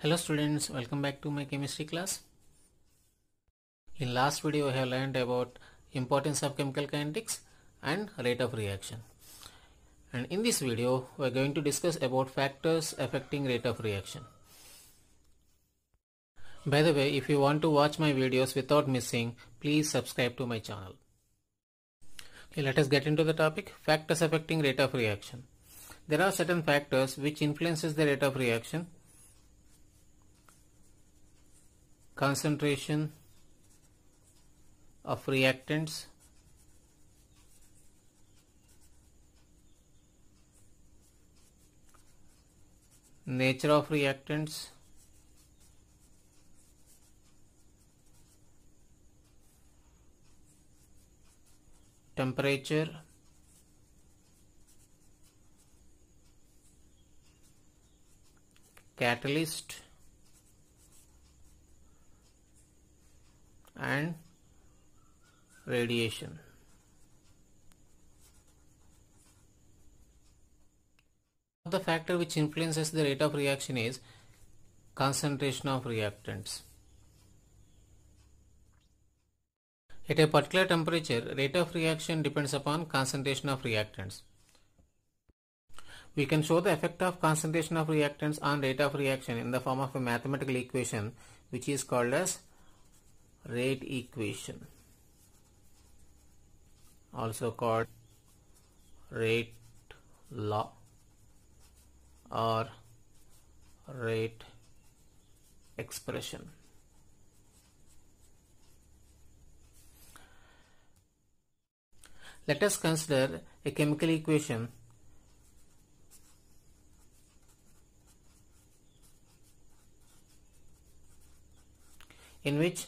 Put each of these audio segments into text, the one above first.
Hello students, welcome back to my chemistry class. In last video I have learned about importance of chemical kinetics and rate of reaction. And in this video we are going to discuss about factors affecting rate of reaction. By the way, if you want to watch my videos without missing, please subscribe to my channel. Okay, let us get into the topic. Factors affecting rate of reaction. There are certain factors which influences the rate of reaction. Concentration of reactants, nature of reactants, temperature, catalyst, and radiation. The factor which influences the rate of reaction is concentration of reactants. At a particular temperature, rate of reaction depends upon concentration of reactants. We can show the effect of concentration of reactants on rate of reaction in the form of a mathematical equation which is called as rate equation, also called rate law or rate expression. Let us consider a chemical equation in which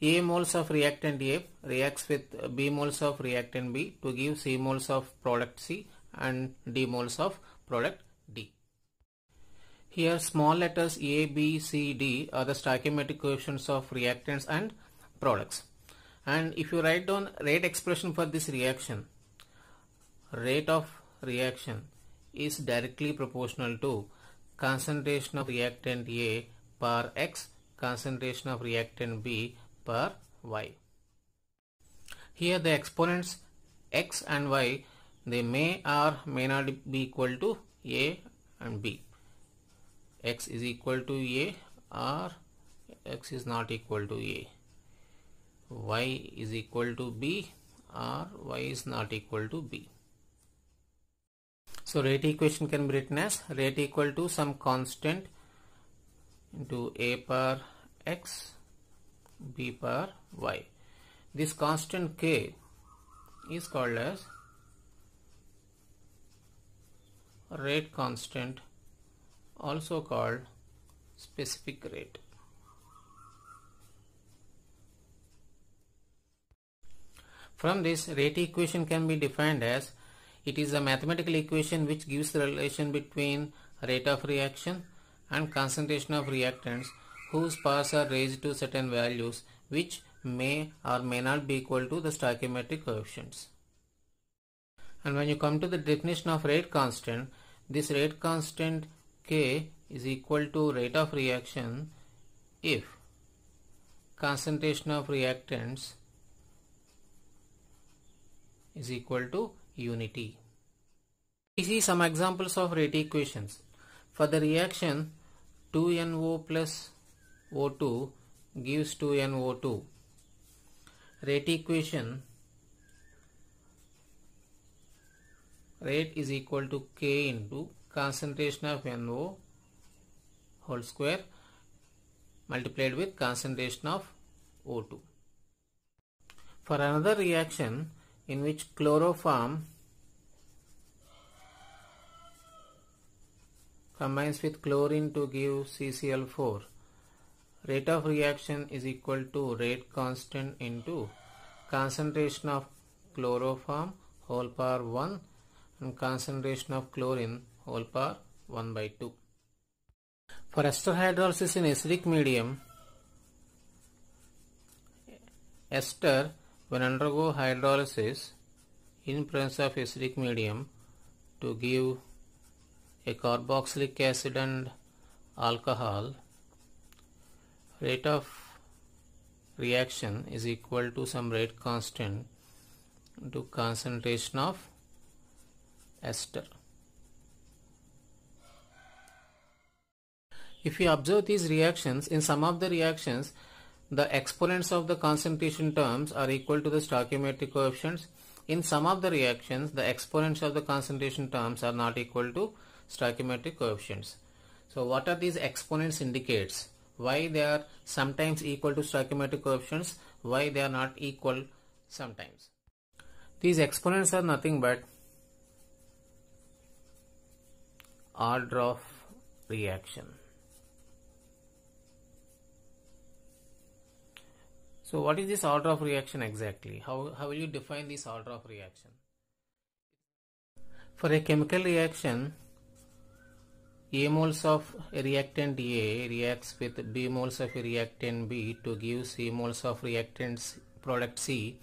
A moles of reactant A reacts with B moles of reactant B to give C moles of product C and D moles of product D. Here small letters A, B, C, D are the stoichiometric coefficients of reactants and products. And if you write down rate expression for this reaction, rate of reaction is directly proportional to concentration of reactant A per X, concentration of reactant B per Y. Here the exponents X and Y, they may or may not be equal to A and B. X is equal to A or X is not equal to A. Y is equal to B or Y is not equal to B. So rate equation can be written as rate equal to some constant into A per X, B per Y. This constant K is called as rate constant, also called specific rate. From this, rate equation can be defined as it is a mathematical equation which gives the relation between rate of reaction and concentration of reactants whose powers are raised to certain values which may or may not be equal to the stoichiometric coefficients. And when you come to the definition of rate constant, this rate constant K is equal to rate of reaction if concentration of reactants is equal to unity. We see some examples of rate equations. For the reaction 2NO plus O2 gives 2NO2. Rate equation rate is equal to K into concentration of NO whole square multiplied with concentration of O2. For another reaction in which chloroform combines with chlorine to give CCl4, rate of reaction is equal to rate constant into concentration of chloroform whole power 1 and concentration of chlorine whole power 1 by 2. For ester hydrolysis in acidic medium, ester when undergo hydrolysis in presence of acidic medium to give a carboxylic acid and alcohol rate of reaction is equal to some rate constant into concentration of ester. If you observe these reactions, in some of the reactions the exponents of the concentration terms are equal to the stoichiometric coefficients. In some of the reactions the exponents of the concentration terms are not equal to stoichiometric coefficients. So what are these exponents indicates? Why they are sometimes equal to stoichiometric coefficients, why they are not equal sometimes. These exponents are nothing but order of reaction. So what is this order of reaction exactly? How will you define this order of reaction? For a chemical reaction, A moles of a reactant A reacts with B moles of a reactant B to give C moles of reactant product C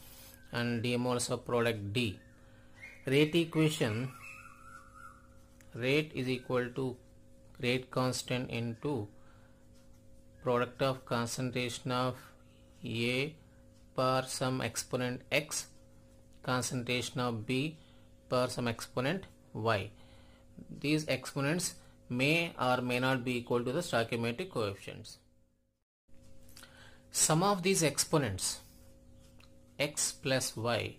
and D moles of product D. Rate equation, rate is equal to rate constant into product of concentration of A per some exponent X, concentration of B per some exponent Y. These exponents may or may not be equal to the stoichiometric coefficients. Sum of these exponents X plus Y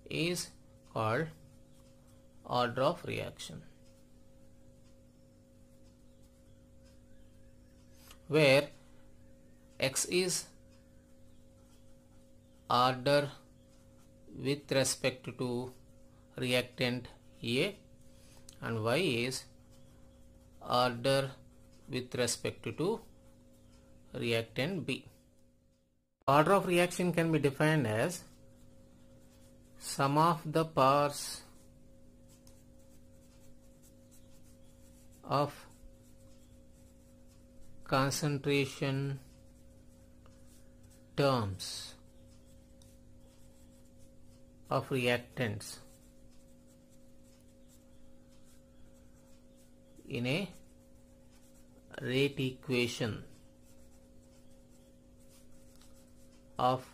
is called order of reaction, where X is order with respect to reactant A and Y is order with respect to reactant B. Order of reaction can be defined as sum of the powers of concentration terms of reactants in a rate equation of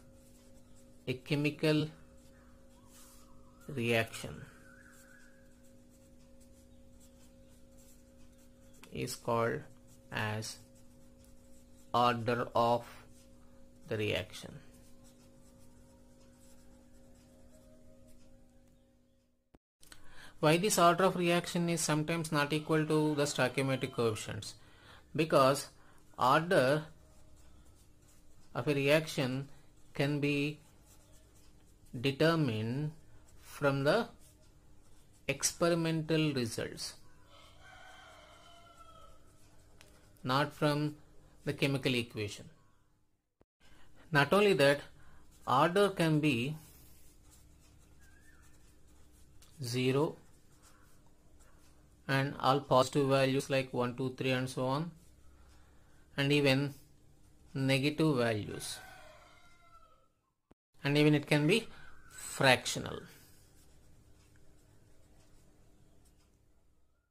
a chemical reaction is called as order of the reaction. Why this order of reaction is sometimes not equal to the stoichiometric coefficients? Because order of a reaction can be determined from the experimental results, not from the chemical equation. Not only that, order can be 0 and all positive values like 1, 2, 3 and so on, and even negative values, and even it can be fractional.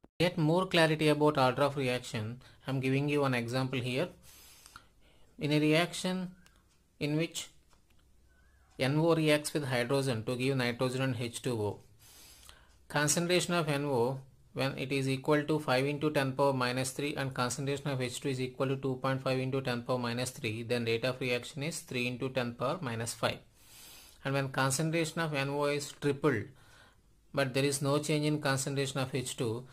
To get more clarity about order of reaction, I am giving you an example here. In a reaction in which NO reacts with hydrogen to give nitrogen and H2O, concentration of NO when it is equal to 5 into 10 power minus 3 and concentration of H2 is equal to 2.5 into 10 power minus 3, then rate of reaction is 3 into 10 power minus 5. And when concentration of NO is tripled but there is no change in concentration of H2,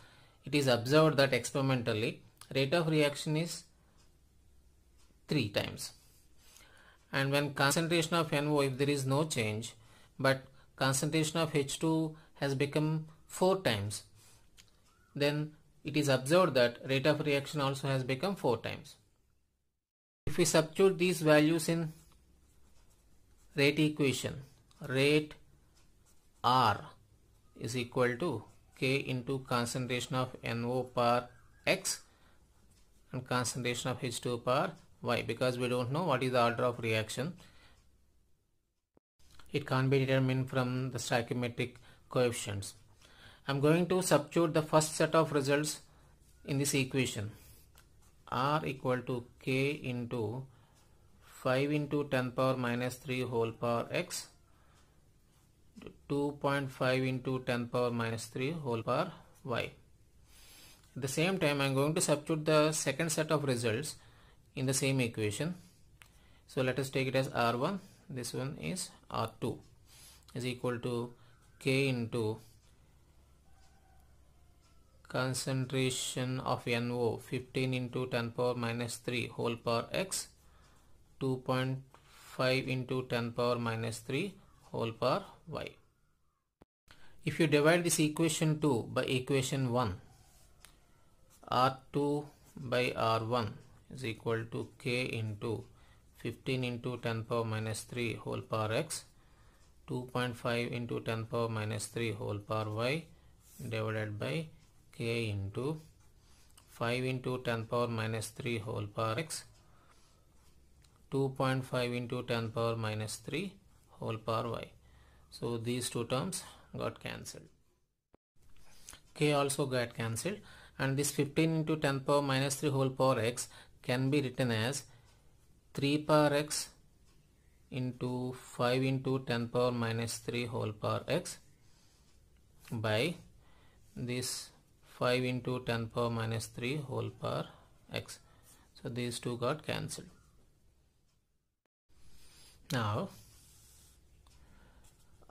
it is observed that experimentally rate of reaction is 3 times. And when concentration of NO, if there is no change but concentration of H2 has become 4 times, then it is observed that rate of reaction also has become 4 times. If we substitute these values in rate equation, rate R is equal to K into concentration of NO per X and concentration of H2 per Y. Because we don't know what is the order of reaction, it can't be determined from the stoichiometric coefficients. I am going to substitute the first set of results in this equation. R equal to K into 5 into 10 power minus 3 whole power x, 2.5 into 10 power minus 3 whole power y. At the same time, I am going to substitute the second set of results in the same equation. So let us take it as R1, this one is R2, is equal to K into concentration of NO 15 into 10 power minus 3 whole power x, 2.5 into 10 power minus 3 whole power y. If you divide this equation 2 by equation 1, R2 by R1 is equal to K into 15 into 10 power minus 3 whole power x, 2.5 into 10 power minus 3 whole power y divided by K into 5 into 10 power minus 3 whole power x, 2.5 into 10 power minus 3 whole power y. So these two terms got cancelled. K also got cancelled, and this 15 into 10 power minus 3 whole power x can be written as 3 power x into 5 into 10 power minus 3 whole power x by this 5 into 10 power minus 3 whole power x. So these two got cancelled. Now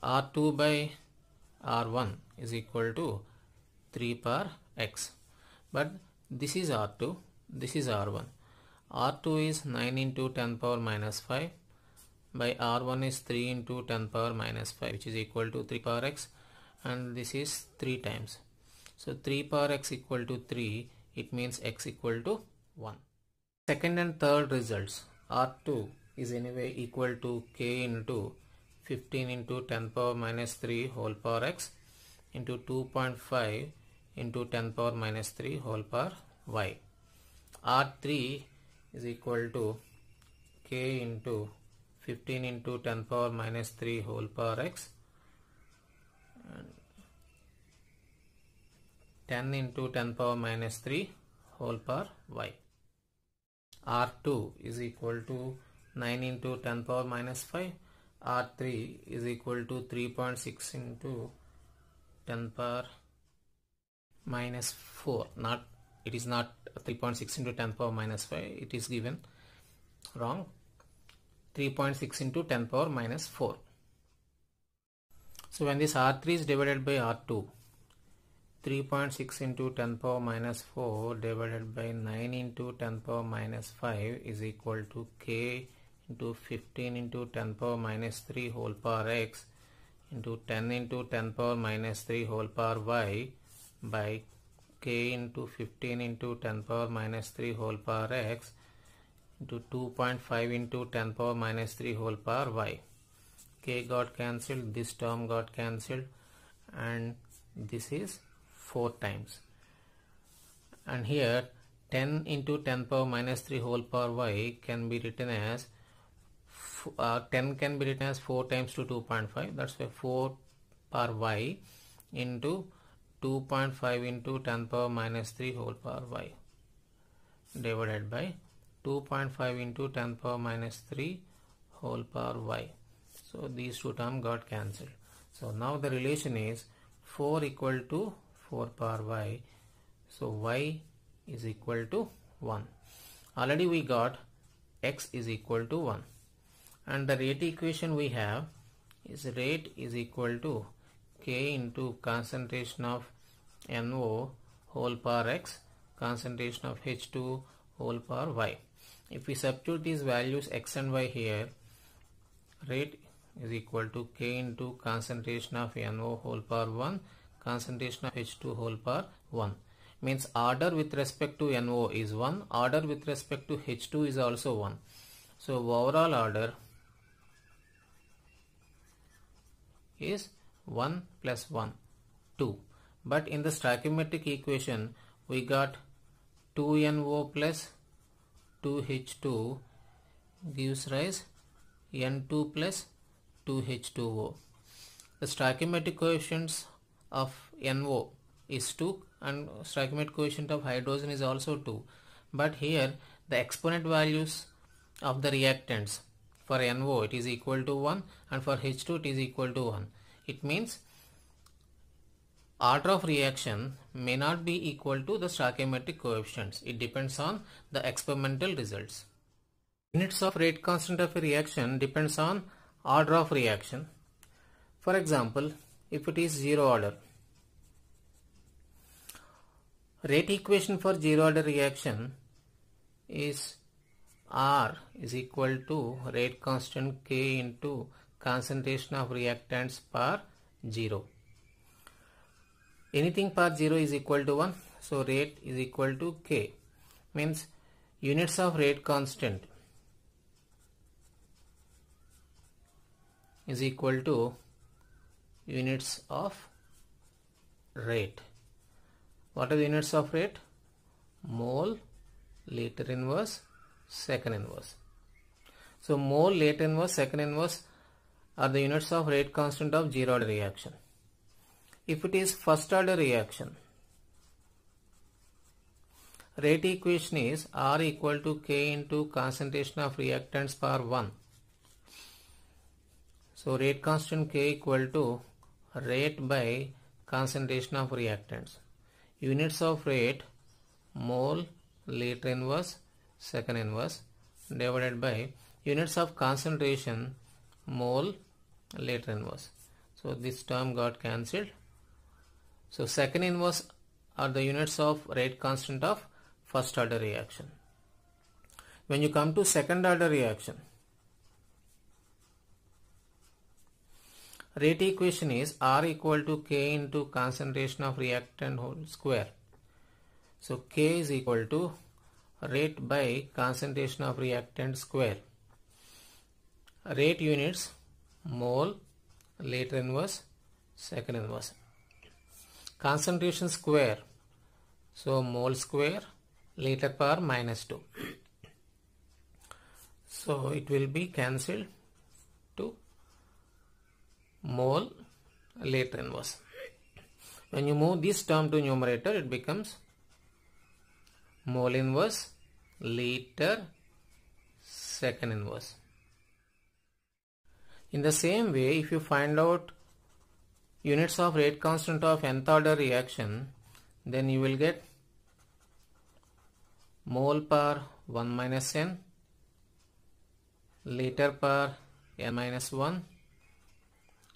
R2 by R1 is equal to 3 power x, but this is R2, this is R1. R2 is 9 into 10 power minus 5 by R1 is 3 into 10 power minus 5, which is equal to 3 power x, and this is 3 times. So 3 power x equal to 3, it means x equal to 1. Second and third results, R2 is anyway equal to K into 15 into 10 power minus 3 whole power x into 2.5 into 10 power minus 3 whole power y. R3 is equal to K into 15 into 10 power minus 3 whole power x and 10 into 10 power minus 3 whole power y. R2 is equal to 9 into 10 power minus 5. R3 is equal to 3.6 into 10 power minus 4. It is not 3.6 into 10 power minus 5. It is given wrong. 3.6 into 10 power minus 4. So when this R3 is divided by R2, 3.6 into 10 power minus 4 divided by 9 into 10 power minus 5 is equal to K into 15 into 10 power minus 3 whole power x into 10 into 10 power minus 3 whole power y by K into 15 into 10 power minus 3 whole power x into 2.5 into 10 power minus 3 whole power y. K got cancelled, this term got cancelled, and this is 4 times. And here 10 into 10 power minus 3 whole power y can be written as 10 can be written as 4 times to 2.5, that's why 4 power y into 2.5 into 10 power minus 3 whole power y divided by 2.5 into 10 power minus 3 whole power y. So these two terms got cancelled. So now the relation is 4 equal to 4 power y. So y is equal to 1. Already we got x is equal to 1. And the rate equation we have is rate is equal to K into concentration of NO whole power x, concentration of H2 whole power y. If we substitute these values x and y here, rate is equal to K into concentration of NO whole power 1, concentration of H2 whole power 1. Means order with respect to NO is 1, order with respect to H2 is also 1. So overall order is 1 plus 1, 2. But in the stoichiometric equation we got 2NO plus 2H2 gives rise N2 plus 2H2O. The stoichiometric coefficients of NO is 2 and stoichiometric coefficient of hydrogen is also 2. But here the exponent values of the reactants. For NO it is equal to 1 and for H2 it is equal to 1. It means order of reaction may not be equal to the stoichiometric coefficients. It depends on the experimental results. Units of rate constant of a reaction depends on order of reaction. For example, if it is zero order, rate equation for zero order reaction is R is equal to rate constant K into concentration of reactants per 0. Anything per 0 is equal to 1, so rate is equal to K. Means units of rate constant is equal to units of rate. What are the units of rate? Mole, liter inverse, second inverse. So mole, liter inverse, second inverse are the units of rate constant of zero order reaction. If it is first order reaction, rate equation is R equal to K into concentration of reactants per 1. So rate constant K equal to rate by concentration of reactants. Units of rate mole, liter inverse, second inverse divided by units of concentration mole, liter inverse. So this term got cancelled. So second inverse are the units of rate constant of first order reaction. When you come to second order reaction, rate equation is R equal to K into concentration of reactant whole square. So K is equal to rate by concentration of reactant square. Rate units mole, liter inverse, second inverse. Concentration square, so mole square, liter power -2. So it will be cancelled to mole, liter inverse. When you move this term to numerator, it becomes mole inverse, liter, second inverse. In the same way, if you find out units of rate constant of nth order reaction, then you will get mole per 1 minus n, liter per n minus 1,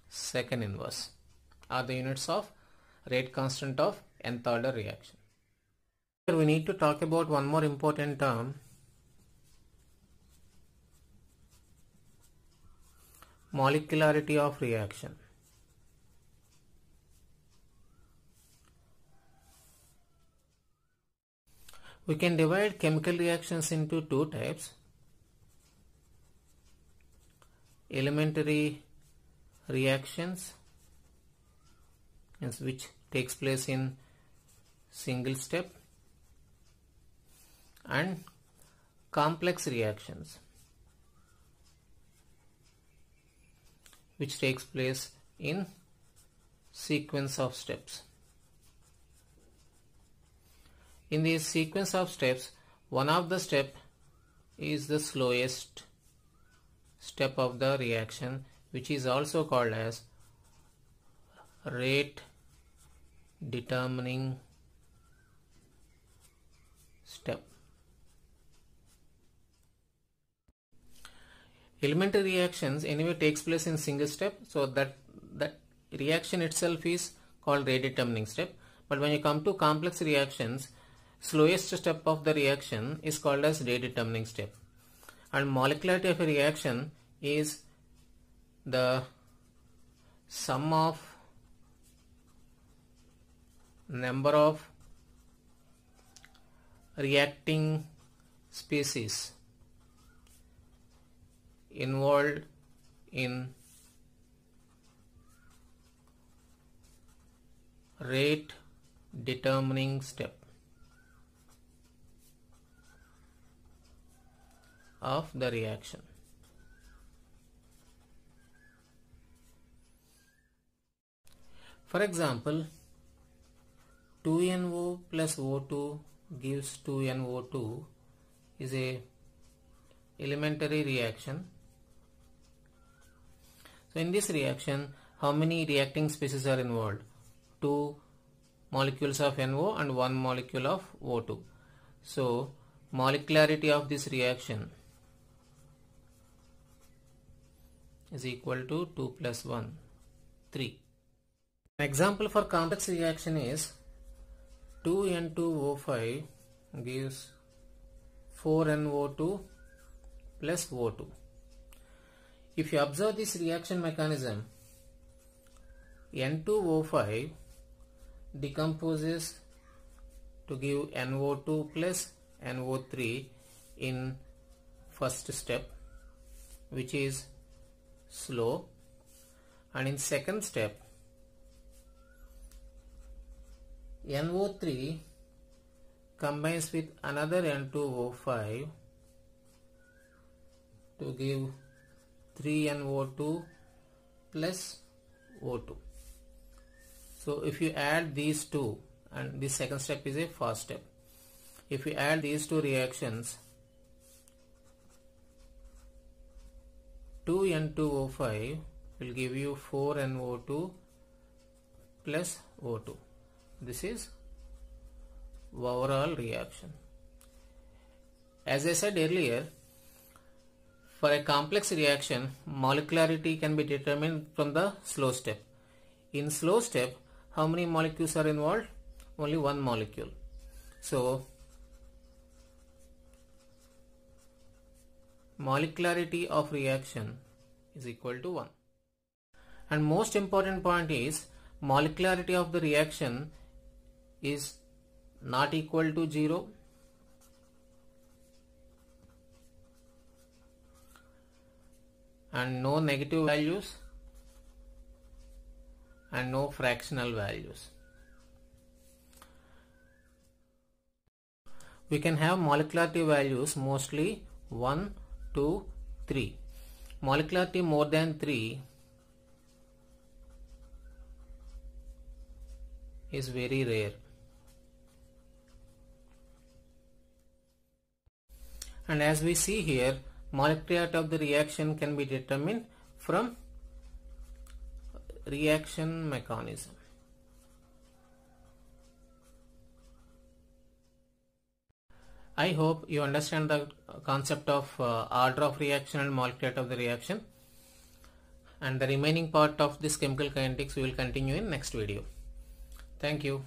second inverse are the units of rate constant of nth order reaction. Here we need to talk about one more important term, molecularity of reaction. We can divide chemical reactions into two types: elementary reactions, which takes place in single step, and complex reactions, which takes place in sequence of steps. In this sequence of steps, one of the step is the slowest step of the reaction, which is also called as rate determining step. Elementary reactions anyway takes place in single step, so that reaction itself is called rate determining step. But when you come to complex reactions, slowest step of the reaction is called as rate determining step. And molecularity of a reaction is the sum of number of reacting species involved in rate determining step of the reaction. For example, 2NO plus O2 gives 2NO2 is a elementary reaction. So in this reaction, how many reacting species are involved? 2 molecules of NO and 1 molecule of O2. So molecularity of this reaction is equal to 2 plus 1, 3. An example for complex reaction is 2N2O5 gives 4NO2 plus O2. If you observe this reaction mechanism, N2O5 decomposes to give NO2 plus NO3 in first step, which is slow, and in second step NO3 combines with another N2O5 to give 3NO2 plus O2. So if you add these two, and this second step is a fast step, if you add these two reactions, 2N2O5 will give you 4NO2 plus O2. This is overall reaction. As I said earlier, for a complex reaction, molecularity can be determined from the slow step. In slow step, how many molecules are involved? Only one molecule. So molecularity of reaction is equal to 1. And most important point is molecularity of the reaction is not equal to 0, and no negative values and no fractional values. We can have molecularity values mostly 1, 2, 3. Molecularity more than 3 is very rare. And as we see here, molecularity of the reaction can be determined from reaction mechanism. I hope you understand the concept of order of reaction and molecularity of the reaction, and the remaining part of this chemical kinetics we will continue in next video. Thank you.